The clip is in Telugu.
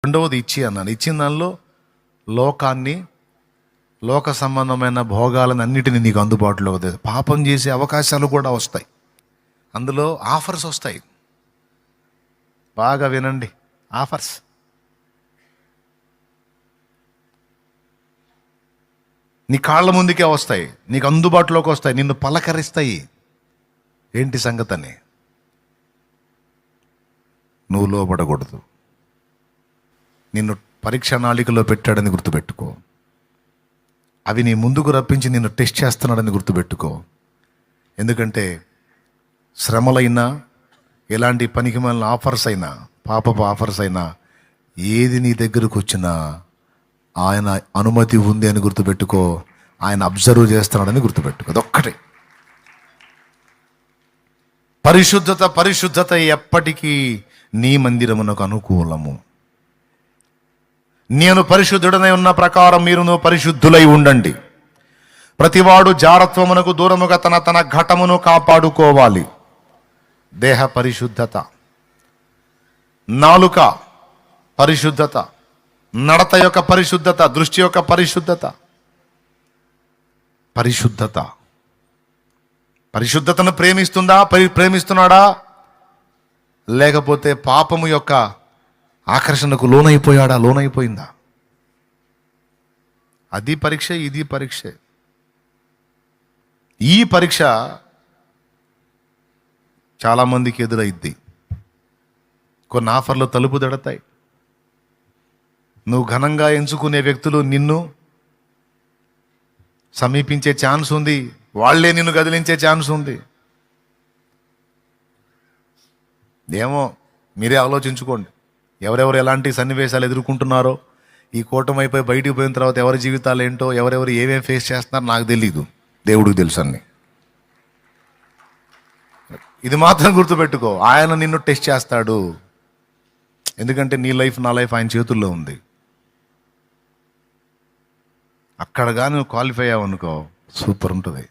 రెండవది ఇచ్చి అన్నాను. ఇచ్చిన దానిలో లోకాన్ని, లోక సంబంధమైన భోగాలను అన్నిటినీ నీకు అందుబాటులో ఉంది. పాపం చేసే అవకాశాలు కూడా వస్తాయి, అందులో ఆఫర్స్ వస్తాయి. బాగా వినండి, ఆఫర్స్. నీ కాళ్ళ ముందుకే వస్తాయి, నీకు అందుబాటులోకి వస్తాయి, నిన్ను పలకరిస్తాయి. ఏంటి సంగతని? నువ్వు లోబడకూడదు. నిన్ను పరీక్ష నాళికలో పెట్టాడని గుర్తుపెట్టుకో. అవి నీ ముందుకు రప్పించి నిన్ను టెస్ట్ చేస్తున్నాడని గుర్తుపెట్టుకో. ఎందుకంటే శ్రమలైనా, ఎలాంటి పనికిమాలిన ఆఫర్స్ అయినా, పాపపు ఆఫర్స్ అయినా, ఏది నీ దగ్గరకు వచ్చినా ఆయన అనుమతి ఉంది అని గుర్తుపెట్టుకో. ఆయన అబ్జర్వ్ చేస్తున్నాడని గుర్తుపెట్టుకో. అదొక్కటే. పరిశుద్ధత, పరిశుద్ధత ఎప్పటికీ నీ మందిరమునకు అనుకూలము. నేను పరిశుద్ధుడనై ఉన్న ప్రకారం మీరును పరిశుద్ధులై ఉండండి. ప్రతివాడు జారత్వమునకు దూరముగా తన తన ఘటమును కాపాడుకోవాలి. దేహ పరిశుద్ధత, నాలుక పరిశుద్ధత, నడత యొక్క పరిశుద్ధత, దృష్టి యొక్క పరిశుద్ధత. పరిశుద్ధత పరిశుద్ధతను ప్రేమిస్తున్నాడా? లేకపోతే పాపము యొక్క ఆకర్షణకు లోనైపోయిందా? అది పరీక్ష, ఇది పరీక్ష. ఈ పరీక్ష చాలామందికి ఎదురైద్ది. కొన్ని ఆఫర్లు తలుపు దడతాయి. నువ్వు ఘనంగా ఎంచుకునే వ్యక్తులు నిన్ను సమీపించే ఛాన్స్ ఉంది, వాళ్లే నిన్ను కదిలించే ఛాన్స్ ఉంది. ఏమో, మీరే ఆలోచించుకోండి. ఎవరెవరు ఎలాంటి సన్నివేశాలు ఎదుర్కొంటున్నారో, ఈ కూటమి అయిపోయి బయటికి పోయిన తర్వాత ఎవరి జీవితాలు ఏంటో, ఎవరెవరు ఏమేమి ఫేస్ చేస్తున్నారో నాకు తెలీదు, దేవుడికి తెలుసు అన్ని. ఇది మాత్రం గుర్తుపెట్టుకో, ఆయన నిన్ను టెస్ట్ చేస్తాడు. ఎందుకంటే నీ లైఫ్, నా లైఫ్ ఆయన చేతుల్లో ఉంది. అక్కడ కానీ నువ్వు క్వాలిఫై అయ్యావనుకో, సూపర్ ఉంటుంది.